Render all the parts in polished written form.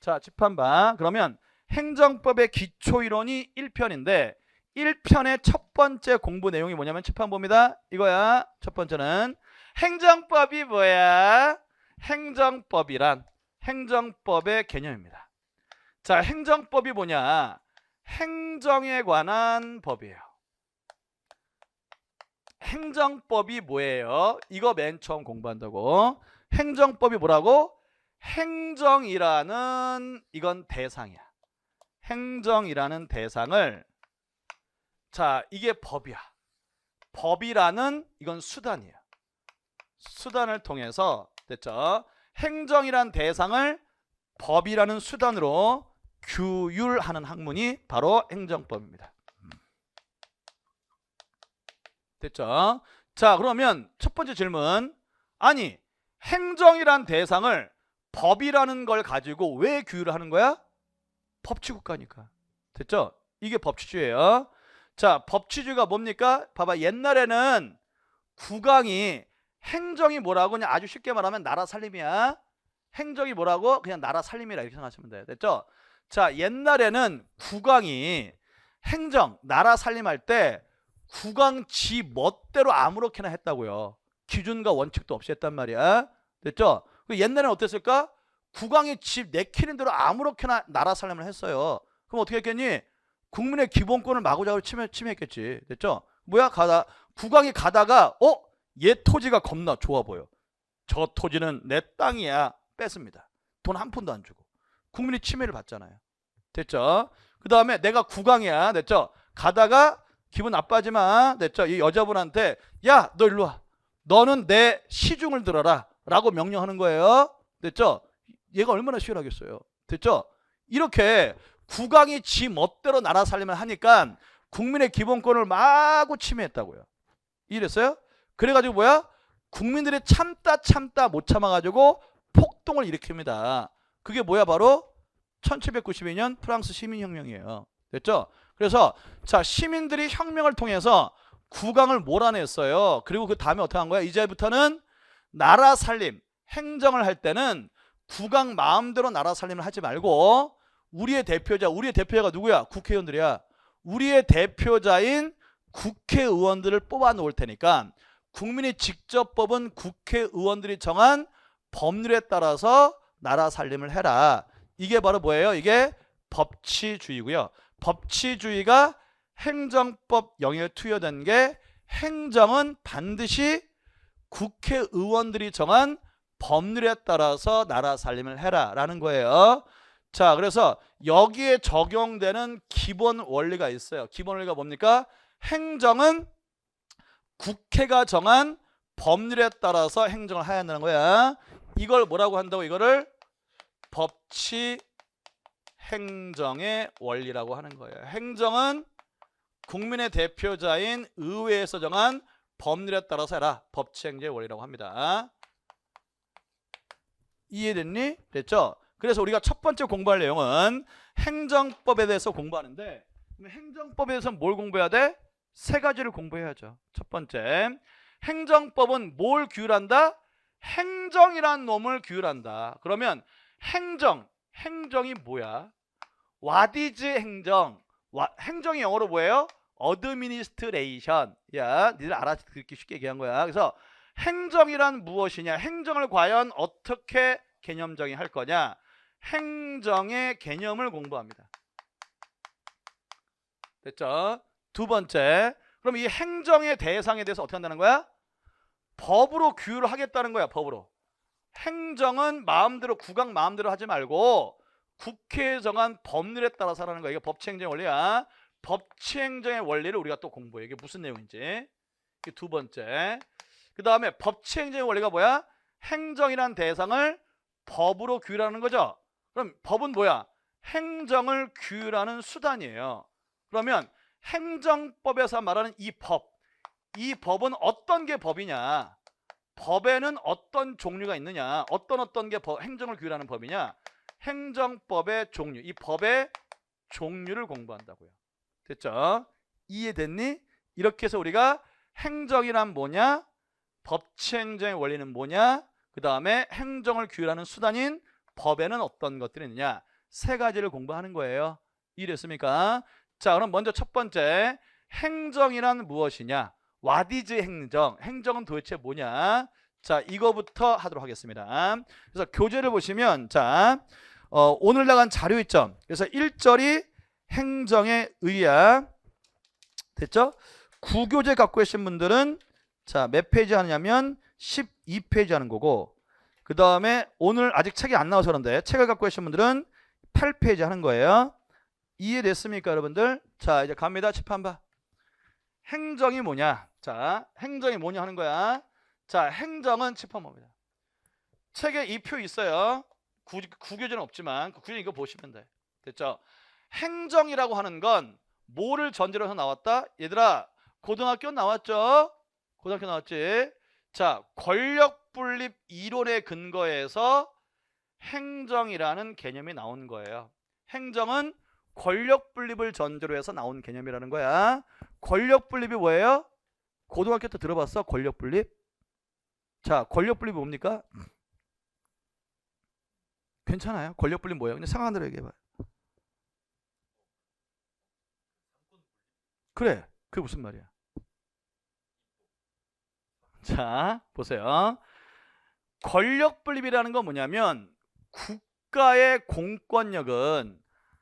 자, 집한방. 그러면 행정법의 기초이론이 1편인데 1편의 첫 번째 공부 내용이 뭐냐면 집한봅니다. 이거야. 첫 번째는 행정법이 뭐야? 행정법이란 행정법의 개념입니다. 자, 행정법이 뭐냐? 행정에 관한 법이에요. 행정법이 뭐예요? 이거 맨 처음 공부한다고. 행정법이 뭐라고? 행정이라는 이건 대상이야. 행정이라는 대상을, 자, 이게 법이야. 법이라는 이건 수단이에요. 수단을 통해서, 됐죠? 행정이란 대상을 법이라는 수단으로 규율하는 학문이 바로 행정법입니다. 됐죠? 자, 그러면 첫 번째 질문. 아니, 행정이란 대상을 법이라는 걸 가지고 왜 규율을 하는 거야? 법치국가니까. 됐죠? 이게 법치주의예요. 자, 법치주의가 뭡니까? 봐봐, 옛날에는 국왕이, 행정이 뭐라고? 그냥 아주 쉽게 말하면 나라 살림이야. 행정이 뭐라고? 그냥 나라 살림이라 이렇게 생각하시면 돼요. 됐죠? 자, 옛날에는 국왕이 행정, 나라 살림할 때 국왕 지 멋대로 아무렇게나 했다고요. 기준과 원칙도 없이 했단 말이야. 됐죠? 옛날에는 어땠을까? 국왕이 집 내키는 대로 아무렇게나 나라 살림을 했어요. 그럼 어떻게 했겠니? 국민의 기본권을 마구잡이로 침해했겠지. 됐죠? 뭐야? 국왕이 가다가 얘 토지가 겁나 좋아 보여. 저 토지는 내 땅이야. 뺐습니다. 돈 한 푼도 안 주고. 국민이 침해를 받잖아요. 됐죠? 그 다음에 내가 국왕이야. 됐죠? 가다가 기분 나빠하지 마. 됐죠? 이 여자분한테 야, 너 일로 와. 너는 내 시중을 들어라. 라고 명령하는 거예요. 됐죠? 얘가 얼마나 시원하겠어요. 됐죠? 이렇게 국왕이 지 멋대로 나라 살림을 하니까 국민의 기본권을 마구 침해했다고요. 이랬어요? 그래가지고 뭐야? 국민들이 참다 못 참아가지고 폭동을 일으킵니다. 그게 뭐야? 바로 1792년 프랑스 시민혁명이에요. 됐죠? 그래서 자, 시민들이 혁명을 통해서 국왕을 몰아냈어요. 그리고 그 다음에 어떻게 한 거야? 이제부터는 나라 살림, 행정을 할 때는 국왕 마음대로 나라 살림을 하지 말고 우리의 대표자가 누구야? 국회의원들이야. 우리의 대표자인 국회의원들을 뽑아 놓을 테니까 국민이 직접 뽑은 국회의원들이 정한 법률에 따라서 나라 살림을 해라. 이게 바로 뭐예요? 이게 법치주의고요. 법치주의가 행정법 영역에 투여된 게 행정은 반드시 국회의원들이 정한 법률에 따라서 나라 살림을 해라 라는 거예요. 자, 그래서 여기에 적용되는 기본 원리가 있어요. 기본 원리가 뭡니까? 행정은 국회가 정한 법률에 따라서 행정을 해야 한다는 거야. 이걸 뭐라고 한다고? 이거를 법치 행정의 원리라고 하는 거예요. 행정은 국민의 대표자인 의회에서 정한 법률에 따라서 해라. 법치행정의 원리라고 합니다. 이해됐니? 됐죠? 그래서 우리가 첫 번째 공부할 내용은 행정법에 대해서 공부하는데, 행정법에 대해서 뭘 공부해야 돼? 세 가지를 공부해야죠. 첫 번째, 행정법은 뭘 규율한다? 행정이란 놈을 규율한다. 그러면 행정이 뭐야? What is 행정? 행정이 영어로 뭐예요? administration. 야, 니들 알아듣기 쉽게 얘기한 거야. 그래서 행정이란 무엇이냐? 행정을 과연 어떻게 개념 정의할 거냐? 행정의 개념을 공부합니다. 됐죠? 두 번째, 그럼 이 행정의 대상에 대해서 어떻게 한다는 거야? 법으로 규율을 하겠다는 거야. 법으로. 행정은 마음대로, 국왕 마음대로 하지 말고 국회에 정한 법률에 따라서 하라는 거야. 이게 법치행정의 원리야. 법치행정의 원리를 우리가 또 공부해. 이게 무슨 내용인지. 이게 두 번째. 그 다음에 법치행정의 원리가 뭐야? 행정이란 대상을 법으로 규율하는 거죠. 그럼 법은 뭐야? 행정을 규율하는 수단이에요. 그러면 행정법에서 말하는 이 법은 어떤 게 법이냐? 법에는 어떤 종류가 있느냐? 어떤 게 행정을 규율하는 법이냐? 행정법의 종류, 이 법의 종류를 공부한다고요. 됐죠? 이해됐니? 이렇게 해서 우리가 행정이란 뭐냐? 법치행정의 원리는 뭐냐? 그 다음에 행정을 규율하는 수단인 법에는 어떤 것들이 있느냐? 세 가지를 공부하는 거예요. 이해됐습니까? 자, 그럼 먼저 첫 번째, 행정이란 무엇이냐? What is 행정? 행정은 도대체 뭐냐? 자, 이거부터 하도록 하겠습니다. 그래서 교재를 보시면, 자, 오늘 나간 자료 있죠? 그래서 1절이 행정의 의야. 됐죠? 구교재 갖고 계신 분들은 자, 몇 페이지 하냐면 12페이지 하는 거고, 그 다음에 오늘 아직 책이 안 나와서 그런데 책을 갖고 계신 분들은 8페이지 하는 거예요. 이해됐습니까, 여러분들? 자, 이제 갑니다. 칠판 봐. 행정이 뭐냐? 자, 행정이 뭐냐 하는 거야. 자, 행정은 칠판 봅니다. 책에 이 표 있어요. 구교재는 없지만 구교재 이거 보시면 돼. 됐죠? 행정이라고 하는 건 뭐를 전제로 해서 나왔다? 얘들아, 고등학교 나왔죠? 고등학교 나왔지? 자, 권력 분립 이론에 근거해서 행정이라는 개념이 나온 거예요. 행정은 권력 분립을 전제로 해서 나온 개념이라는 거야. 권력 분립이 뭐예요? 고등학교 때 들어봤어? 권력 분립? 자, 권력 분립이 뭡니까? 괜찮아요. 권력 분립 뭐예요? 그냥 상황 대로 얘기해봐요. 그래, 그게 무슨 말이야? 자, 보세요. 권력 분립이라는 건 뭐냐면 국가의 공권력은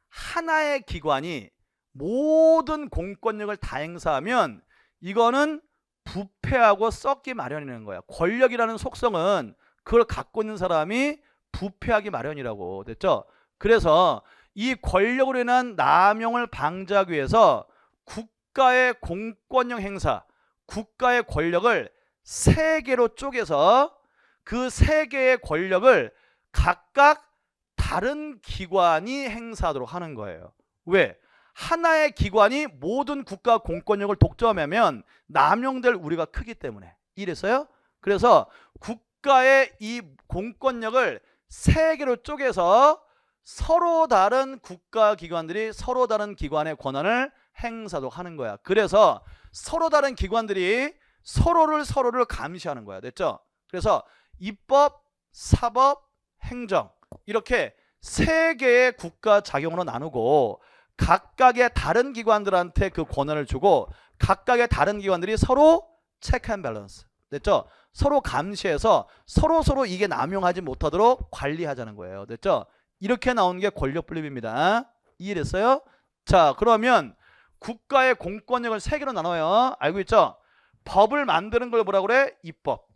하나의 기관이 모든 공권력을 다 행사하면 이거는 부패하고 썩기 마련이라는 거야. 권력이라는 속성은 그걸 갖고 있는 사람이 부패하기 마련이라고. 됐죠? 그래서 이 권력으로 인한 남용을 방지하기 위해서 국가의 공권력 행사, 국가의 권력을 세 개로 쪼개서 그 세 개의 권력을 각각 다른 기관이 행사하도록 하는 거예요. 왜? 하나의 기관이 모든 국가 공권력을 독점하면 남용될 우려가 크기 때문에. 이랬어요? 그래서 국가의 이 공권력을 세 개로 쪼개서 서로 다른 국가 기관들이 서로 다른 기관의 권한을 행사하도록 하는 거야. 그래서 서로 다른 기관들이 서로를 감시하는 거야. 됐죠? 그래서 입법, 사법, 행정 이렇게 세 개의 국가 작용으로 나누고 각각의 다른 기관들한테 그 권한을 주고 각각의 다른 기관들이 서로 체크 앤 밸런스. 됐죠? 서로 감시해서 서로 이게 남용하지 못하도록 관리하자는 거예요. 됐죠? 이렇게 나오는 게 권력 분립입니다. 이해됐어요? 자, 그러면 국가의 공권력을 세 개로 나눠요. 알고 있죠? 법을 만드는 걸 뭐라 그래? 입법.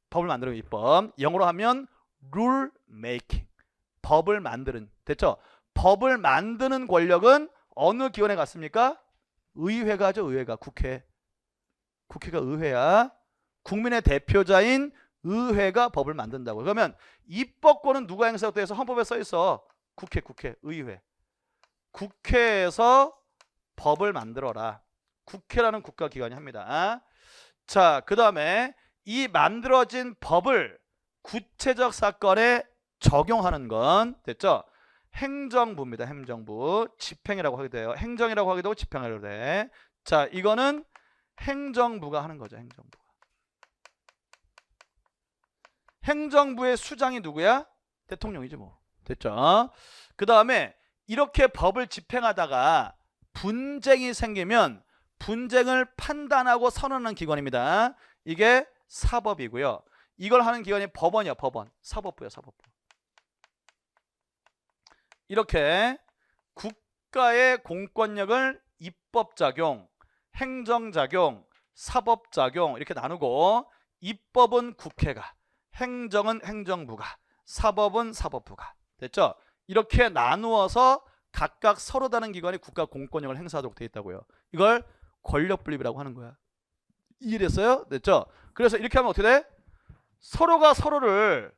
법을 만드는 입법. 영어로 하면 rule making. 법을 만드는. 됐죠? 법을 만드는 권력은 어느 기관에 갔습니까? 의회가죠. 의회가. 국회. 국회가 의회야. 국민의 대표자인 의회가 법을 만든다고. 그러면 입법권은 누가 행사했다 해서 헌법에 써 있어. 국회, 의회. 국회에서 법을 만들어라. 국회라는 국가기관이 합니다. 자, 그 다음에 이 만들어진 법을 구체적 사건에 적용하는 건 됐죠? 행정부입니다. 행정부. 집행이라고 하게 돼요. 행정이라고 하기도 하고 집행이라고 돼. 자, 이거는 행정부가 하는 거죠. 행정부가. 행정부의 수장이 누구야? 대통령이지 뭐. 됐죠? 그 다음에 이렇게 법을 집행하다가 분쟁이 생기면 분쟁을 판단하고 선언하는 기관입니다. 이게 사법이고요. 이걸 하는 기관이 법원이야. 법원. 사법부야. 사법부. 이렇게 국가의 공권력을 입법작용, 행정작용, 사법작용 이렇게 나누고 입법은 국회가, 행정은 행정부가, 사법은 사법부가. 됐죠? 이렇게 나누어서 각각 서로 다른 기관이 국가 공권력을 행사하도록 되어 있다고요. 이걸 권력 분립이라고 하는 거야. 이해됐어요? 됐죠? 그래서 이렇게 하면 어떻게 돼? 서로가 서로를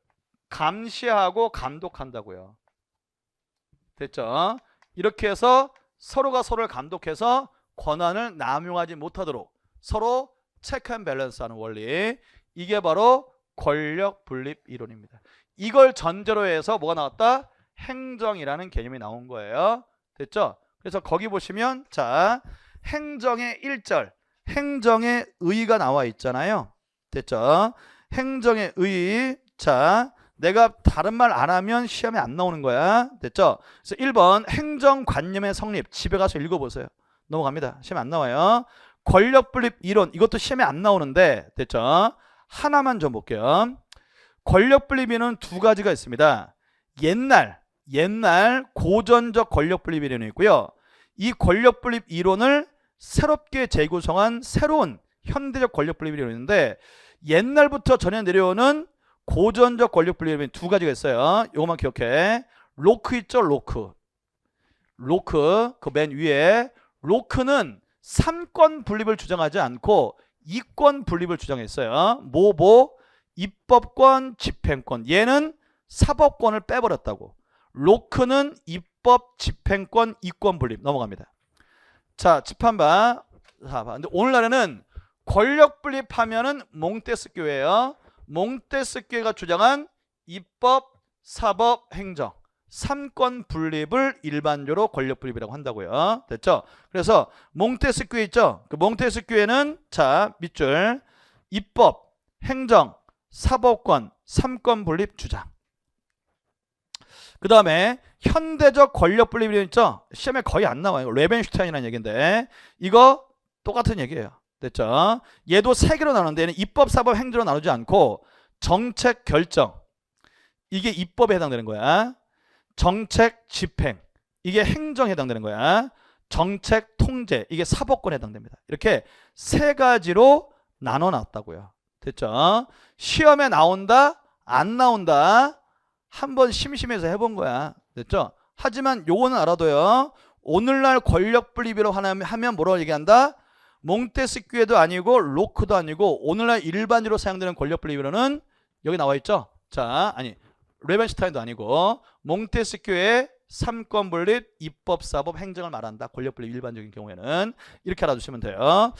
감시하고 감독한다고요. 됐죠? 이렇게 해서 서로가 서로를 감독해서 권한을 남용하지 못하도록 서로 체크 앤 밸런스 하는 원리. 이게 바로 권력 분립 이론입니다. 이걸 전제로 해서 뭐가 나왔다? 행정이라는 개념이 나온 거예요. 됐죠? 그래서 거기 보시면 자, 행정의 1절 행정의 의의가 나와 있잖아요. 됐죠? 행정의 의의. 자, 내가 다른 말 안 하면 시험에 안 나오는 거야. 됐죠? 그래서 1번 행정관념의 성립. 집에 가서 읽어보세요. 넘어갑니다. 시험에 안 나와요. 권력분립 이론. 이것도 시험에 안 나오는데 됐죠? 하나만 좀 볼게요. 권력분립 이론은 두 가지가 있습니다. 옛날 고전적 권력분립 이론이 있고요. 이 권력분립 이론을 새롭게 재구성한 새로운 현대적 권력분립 이론이 있는데 옛날부터 전해 내려오는 고전적 권력분립이 두 가지가 있어요. 이것만 기억해. 로크 있죠? 로크 그 맨 위에 로크는 3권 분립을 주장하지 않고 2권 분립을 주장했어요. 입법권, 집행권. 얘는 사법권을 빼버렸다고. 로크는 입법, 집행권, 2권 분립. 넘어갑니다. 자, 집한봐. 근데 오늘날에는 권력 분립하면은 몽테스큐예요. 몽테스큐가 주장한 입법, 사법, 행정 3권 분립을 일반적으로 권력 분립이라고 한다고요. 됐죠? 그래서 몽테스큐 있죠? 그 몽테스큐에는 자, 밑줄 입법, 행정, 사법권 3권 분립 주장. 그 다음에 현대적 권력 분립 이론 있죠? 시험에 거의 안 나와요. 레벤슈타인이라는 얘기인데 이거 똑같은 얘기예요. 됐죠? 얘도 세 개로 나누는데 얘는 입법, 사법, 행정으로 나누지 않고 정책 결정 이게 입법에 해당되는 거야. 정책 집행 이게 행정에 해당되는 거야. 정책 통제 이게 사법권에 해당됩니다. 이렇게 세 가지로 나눠놨다고요. 됐죠? 시험에 나온다 안 나온다 한번 심심해서 해본 거야. 됐죠? 하지만 요거는 알아둬요. 오늘날 권력 분립이라고 하면 뭐라고 얘기한다? 몽테스큐에도 아니고 로크도 아니고 오늘날 일반적으로 사용되는 권력 분립이론은 여기 나와 있죠? 자, 아니 레벤슈타인도 아니고 몽테스큐의 3권 분립, 입법, 사법, 행정을 말한다. 권력 분립 일반적인 경우에는 이렇게 알아두시면 돼요.